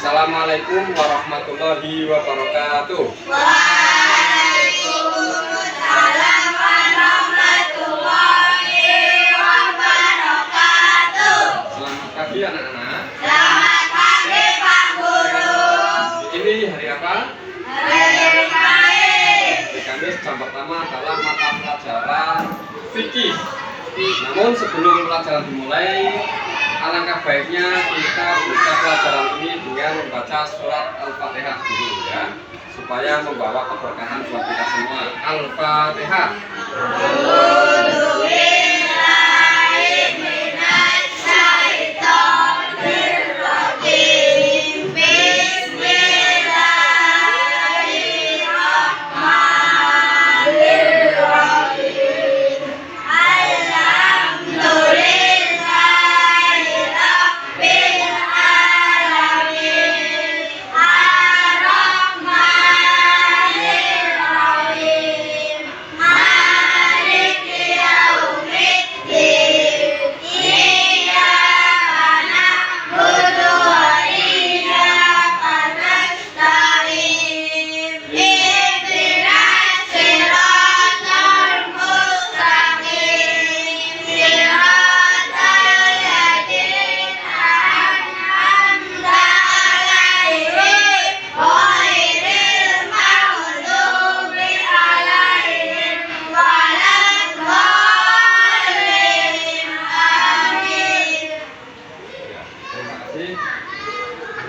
Assalamualaikum warahmatullahi wabarakatuh. Waalaikumsalam warahmatullahi wabarakatuh. Selamat pagi anak-anak. Selamat pagi Pak Guru. Ini hari apa? Hari Kamis. Hari Kamis, jam pertama adalah mata pelajaran fikih. Namun sebelum pelajaran dimulai, alangkah baiknya kita buka pelajaran ini dengan membaca surat Al-Fatihah dulu ya, supaya membawa keberkahan buat kita semua. Al-Fatihah.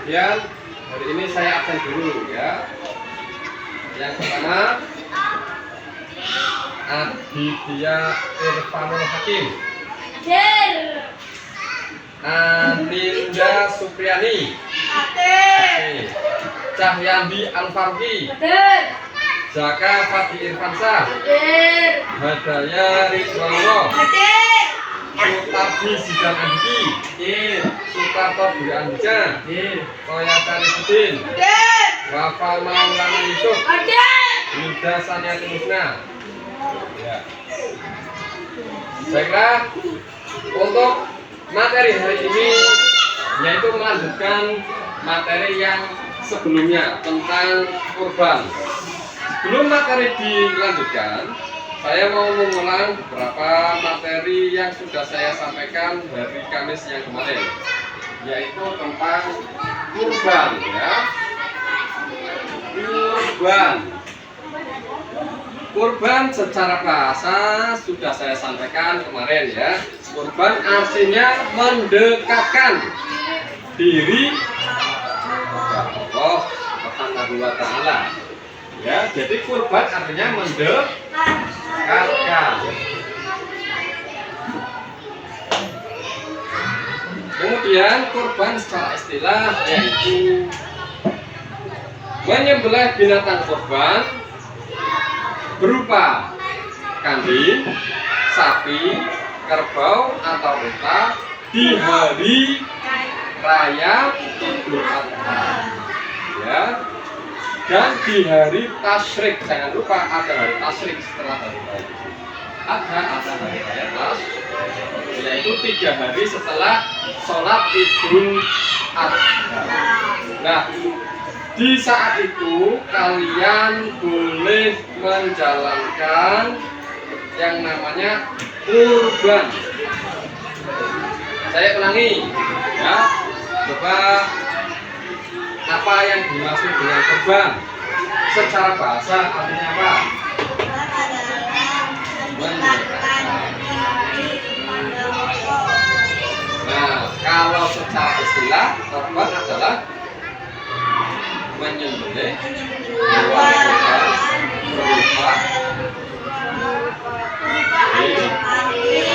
Kemudian hari ini saya absen dulu ya. Yang pertama, Aditya Irfanul Hakim, Aninda Supriyani, Cahyandi Al-Farhi, Zaka Fadi Irfansyah, Hadaya Ridwanullah, Sutabi Sidan Andiki, Sukarto Dwi Andija, Toya Sarifudin, Wafa Maulana Yusuf, Yuda Saniati Musna. Ya. Baiklah, untuk materi hari ini yaitu melanjutkan materi yang sebelumnya tentang kurban. Sebelum materi dilanjutkan, saya mau mengulang beberapa materi yang sudah saya sampaikan dari Kamis yang kemarin, yaitu tentang kurban ya. Kurban secara bahasa sudah saya sampaikan kemarin ya. Kurban artinya mendekatkan diri kepada Allah Subhanahu wa taala. Ya, jadi kurban artinya mendekatkan. Kemudian kurban secara istilah yaitu menyembelih binatang kurban berupa kambing, sapi, kerbau atau unta di hari raya Idul Adha. Ya. Dan di hari tasyrik, jangan lupa ada hari tasyrik setelah hari raya Adha, ada hari raya tasyrik, yaitu 3 hari setelah sholat Idul Adha. Nah, di saat itu kalian boleh menjalankan yang namanya kurban. Saya ulangi ya, coba apa yang dimaksud dengan kurban secara bahasa artinya apa? Nah, kalau secara istilah kurban adalah menyembelih hewan kurban berupa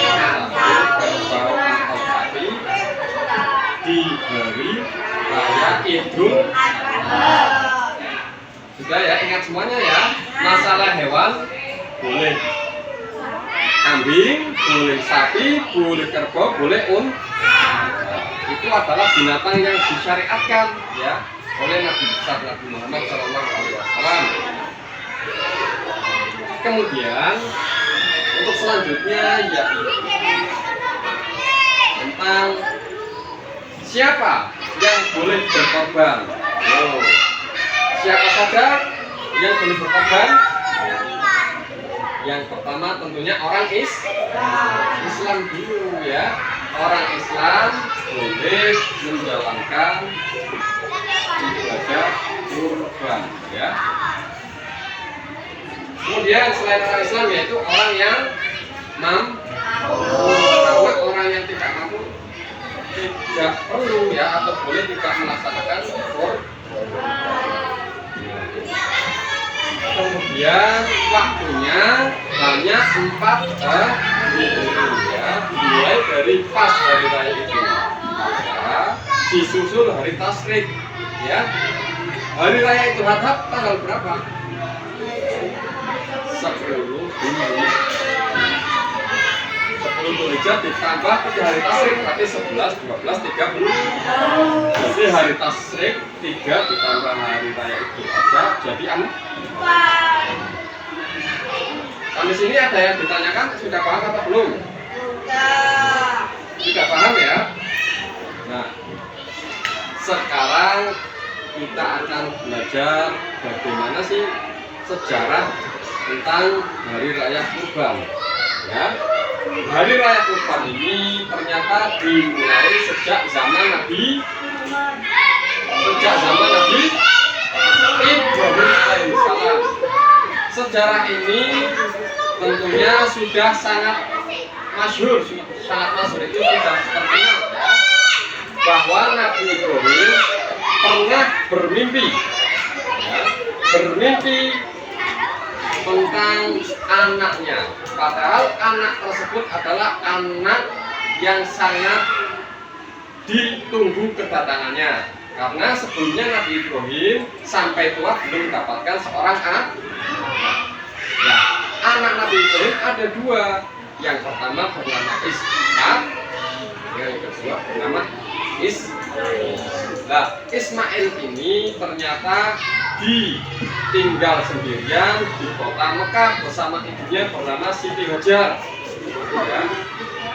kerbau atau sapi di hari raya Idul Adha. Sudah ya, ingat semuanya ya. Masalah hewan boleh kambing, boleh sapi, boleh kerbau, boleh unta. Itu adalah binatang yang disyariatkan ya oleh Nabi besar Nabi Muhammad SAW. Kemudian untuk selanjutnya ya tentang siapa yang boleh berkorban? Oh, siapa saja yang boleh berkorban? Yang pertama tentunya orang Islam dulu ya. Orang Islam boleh menjalankan ibadah kurban ya. Kemudian selain orang Islam yaitu orang yang mampu. Karena orang yang tidak mampu tidak perlu ya atau boleh tidak melaksanakan kurban. Kemudian waktunya hanya 4 hari ya, mulai dari pas hari raya Idul Adha disusul hari tasyrik ya. Hari raya Idul Adha tanggal berapa? 10 Dzulhijjah ditambah 3 hari tasyrik berarti 11, 12, 13. Jadi hari tasyrik 3 ditambah hari raya Idul Adha jadi 4. Di sini ada yang ditanyakan, sudah paham atau belum? Sudah paham ya? Nah, sekarang kita akan belajar bagaimana sih sejarah tentang Hari Raya Kurban. Ya, Hari Raya Kurban ini ternyata dimulai sejak zaman Nabi Ibrahim alaihissalam. Sejarah ini tentunya sudah sangat masyhur itu sudah terkenal ya, bahwa Nabi Ibrahim pernah bermimpi tentang anaknya, padahal anak tersebut adalah anak yang sangat ditunggu kedatangannya, karena sebelumnya Nabi Ibrahim sampai tua belum mendapatkan seorang anak. Nah, anak Nabi Ibrahim ada 2. Yang pertama bernama Ishak, yang kedua bernama Ismail. Nah, Ismail ini ternyata ditinggal sendirian di kota Mekah bersama ibunya bernama Siti Hajar. Ya.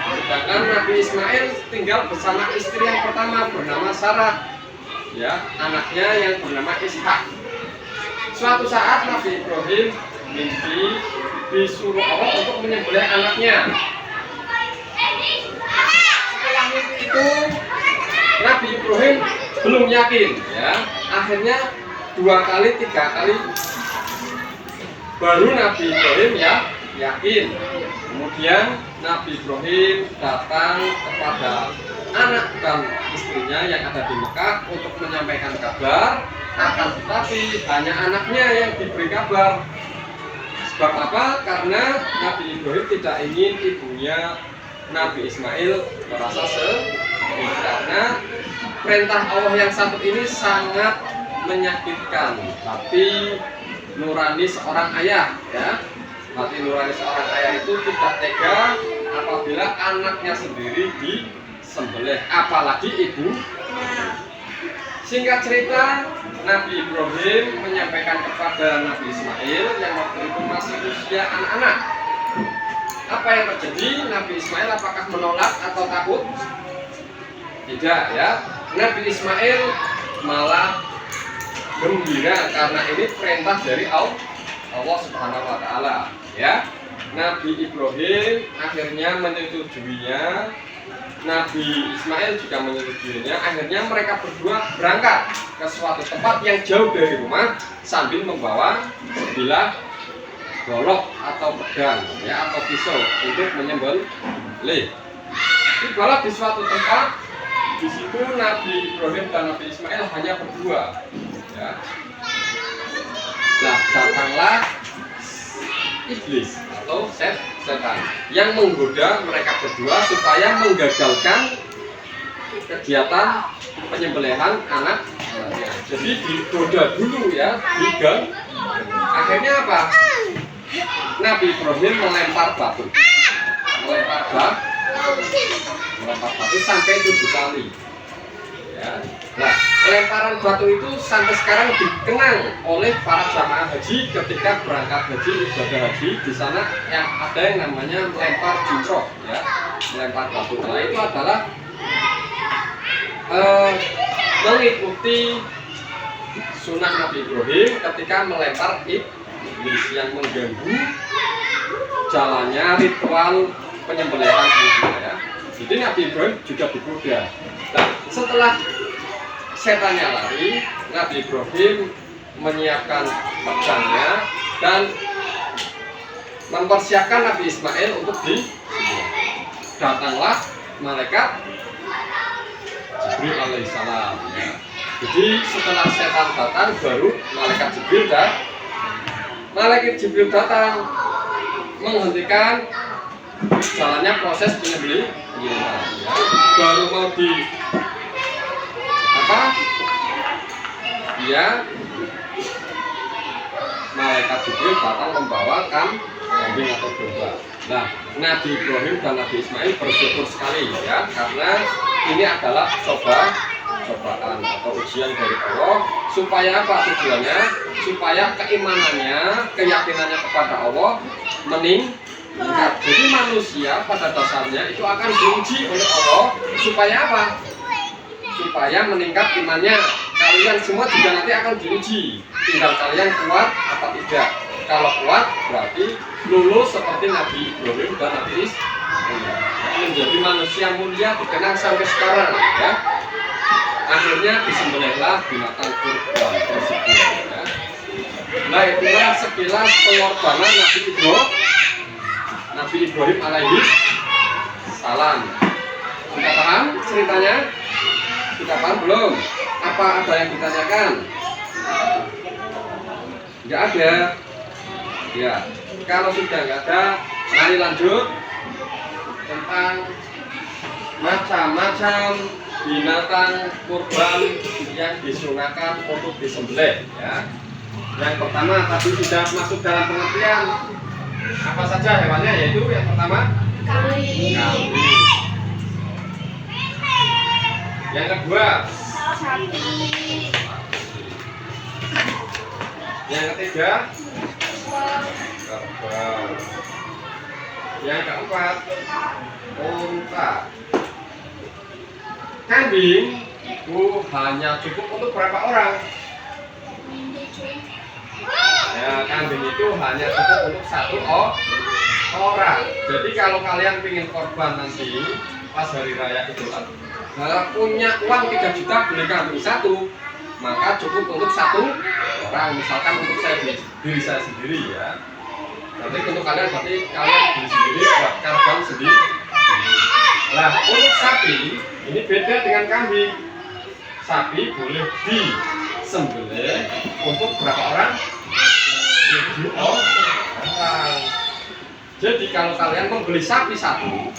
Sedangkan Nabi Ismail tinggal bersama istri yang pertama bernama Sarah. Ya, anaknya yang bernama Ishak. Suatu saat Nabi Ibrahim mimpi disuruh Allah untuk menyembelih anaknya. Setelah mimpi itu Nabi Ibrahim belum yakin ya. Akhirnya 2 kali 3 kali baru Nabi Ibrahim ya yakin. Kemudian Nabi Ibrahim datang kepada anak dan istrinya yang ada di Mekah untuk menyampaikan kabar, akan tetapi hanya anaknya yang diberi kabar. Sebab apa? Karena Nabi Ibrahim tidak ingin ibunya Nabi Ismail merasa sedih, karena perintah Allah yang satu ini sangat menyakitkan. Tapi nurani seorang ayah ya, hati nurani seorang ayah itu tidak tega apabila anaknya sendiri disembelih, apalagi ibu. Singkat cerita, Nabi Ibrahim menyampaikan kepada Nabi Ismail yang waktu itu masih usia anak-anak. Apa yang terjadi? Nabi Ismail apakah menolak atau takut? Tidak ya. Nabi Ismail malah gembira karena ini perintah dari Allah Subhanahu wa taala ya. Nabi Ibrahim akhirnya menyetujuinya. Nabi Ismail juga menyetujuinya. Akhirnya mereka berdua berangkat ke suatu tempat yang jauh dari rumah sambil membawa sebilah golok atau pedang ya atau pisau untuk menyembelih. Tibalah di suatu tempat, di situ Nabi Ibrahim dan Nabi Ismail hanya berdua. Ya. Nah, datanglah iblis atau setan yang menggoda mereka berdua supaya menggagalkan kegiatan penyembelihan anak. Jadi digoda dulu ya, digang. Akhirnya apa? Nabi Ibrahim melempar batu sampai 7 kali. Ya. Nah, lemparan batu itu sampai sekarang dikenang oleh para jamaah haji ketika berangkat haji, ibadah haji. Di sana yang ada yang namanya melempar jumroh, ya, melempar batu. Nah, itu adalah mengikuti sunnah Nabi Ibrahim ketika melempar iblis yang mengganggu jalannya ritual penyembelihan itu ya. Jadi Nabi Ibrahim juga digoda. Nah, setelah setannya lari, Nabi Ibrahim menyiapkan pedangnya dan mempersiapkan Nabi Ismail untuk datanglah malaikat Jibril alaihissalam ya. Jadi setelah setan datang baru malaikat Jibril datang menghentikan jalannya proses penyembelihan ya. Baru mau di malaikat Jibril datang membawa kambing atau domba. Nah, Nabi Ibrahim dan Nabi Ismail bersyukur sekali ya, karena ini adalah cobaan atau ujian dari Allah. Supaya apa tujuannya? Supaya keimanannya, keyakinannya kepada Allah meningkat. Jadi manusia pada dasarnya itu akan diuji oleh Allah supaya apa? Supaya meningkat imannya. Kalian semua juga nanti akan diuji. Tinggal kalian kuat apa tidak. Kalau kuat berarti lulus seperti Nabi Ibrahim dan Nabi Ismail, menjadi manusia mulia dikenang sampai sekarang ya. Akhirnya disembelihlah binatang kurban tersebut ya. Nah, itulah sekilas pengorbanan Nabi Ibrahim alaihi salam. Sudah paham ceritanya? Sudah paham belum? Apa ada yang ditanyakan? Tidak ada. Ya, kalau sudah nggak ada, mari lanjut tentang macam-macam binatang kurban yang disunahkan untuk disembelih. Ya. Yang pertama tadi sudah masuk dalam pengertian apa saja hewannya, yaitu yang pertama kambing. Yang kedua Sapi. Yang ketiga kerbau. Yang keempat unta. Kambing itu hanya cukup untuk berapa orang? Ya, kambing itu hanya cukup untuk satu orang. Jadi kalau kalian ingin korban nanti pas hari raya Idul Adha, punya uang 3 juta beli kambing satu, maka cukup untuk satu orang. Misalkan untuk diri saya sendiri ya. Nanti untuk kalian berarti kalian beli sendiri buat korban sendiri. Nah, untuk sapi ini beda dengan kambing. Sapi boleh disembelih untuk berapa orang? 7 orang. Jadi kalau kalian membeli sapi satu,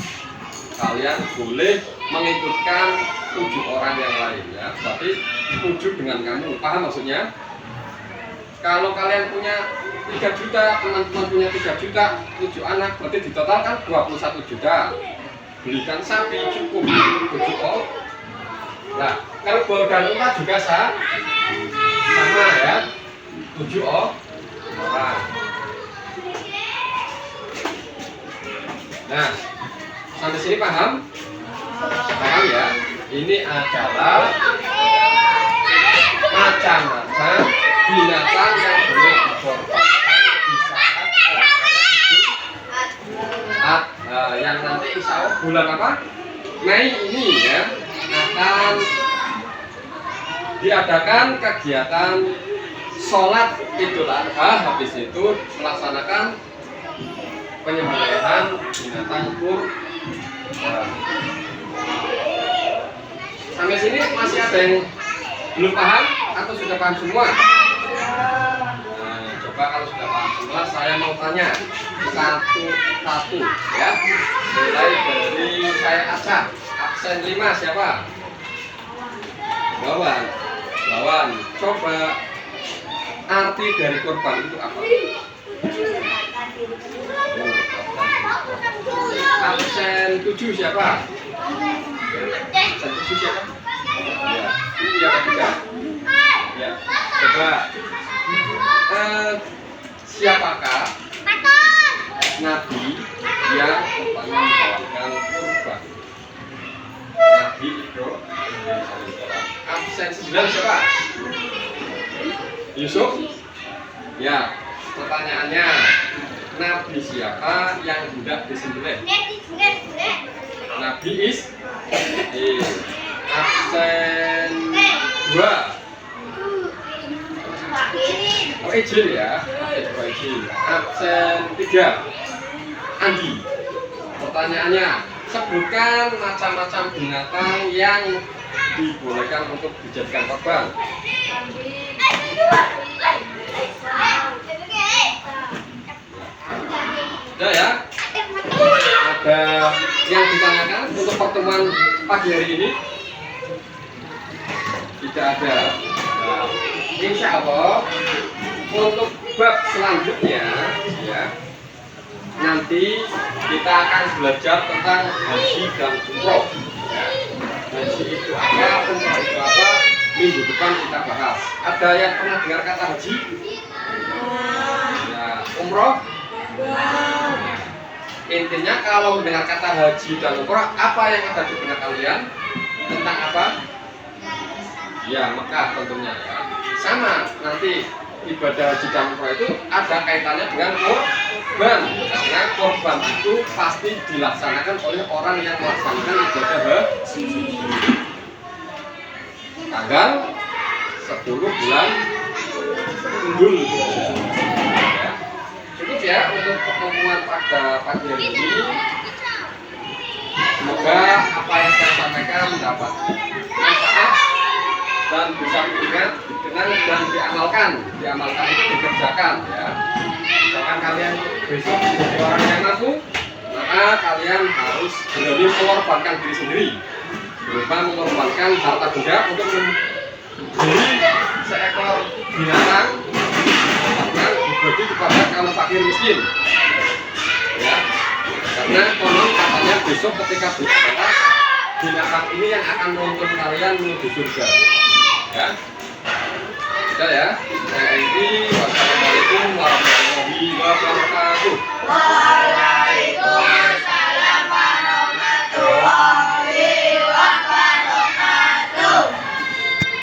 kalian boleh mengikutkan 7 orang yang lain ya. Berarti 7 dengan kamu. Paham maksudnya? Kalau kalian punya 3 juta, teman-teman punya 3 juta, 7 anak, berarti di total kan 21 juta. Belikan sapi cukup 7 orang. Nah, kalau kerbau dan unta juga sama ya, 7 orang. Nah, sampai sini paham? Paham ya? Ini adalah macam-macam binatang yang boleh dikorbankan di saat yang nanti insya Allah bulan apa? Mei ini ya akan diadakan kegiatan sholat Idul Adha. Habis itu melaksanakan penyembelihan binatang kurban. Sampai sini masih ada yang belum paham atau sudah paham semua? Nah, coba kalau sudah paham semua, saya mau tanya satu-satu ya. Mulai dari saya acak, absen 5 siapa? Lawan. Coba arti dari korban itu apa? Absen 7 siapa? Absen 7 siapa? Ya, iya ketiga. Ya, coba siapakah Nabi yang pertama membawakan kurban? Nabi Ibrahim. absen 9 siapa? Yusuf? Ya, pertanyaannya, Nabi siapa yang hendak disembelih? Nabi is absen 2. Oh, Ijil ya. Absen 3. Andi. Pertanyaannya, sebutkan macam-macam binatang yang dibolehkan untuk dijadikan korban. Sudah ya? Ada yang ditanyakan untuk pertemuan pagi hari ini? Tidak ada. Nah, insya Allah untuk bab selanjutnya ya, nanti kita akan belajar tentang haji dan umroh ya. Haji itu apa, umroh itu apa, minggu depan kita bahas. Ada yang pernah dengar kata haji? Ya, umroh? Intinya kalau mendengar kata haji dan umroh, apa yang ada di benak kalian? Tentang apa? Ya, Mekah tentunya ya. Sama, nanti ibadah haji dan umroh itu ada kaitannya dengan korban, karena korban itu pasti dilaksanakan oleh orang yang melaksanakan ibadah haji. Tanggal 10 bulan Dhul. Ya. Cukup ya untuk pertemuan pada pagi hari ini. Semoga apa yang saya sampaikan mendapat manfaat dan bisa diingat, dikenang dan diamalkan itu dikerjakan ya. Misalkan kalian besok menjadi orang yang mampu, maka kalian harus berani mengorbankan diri sendiri, berupa mengorbankan harta benda untuk membeli seekor binatang yang dibagi kepada kaum fakir miskin ya. Karena konon katanya besok ketika bersalat, binatang ini yang akan menuntun kalian menuju surga ya. Sudah ya. Saya ini wassalamualaikum warahmatullahi wabarakatuh.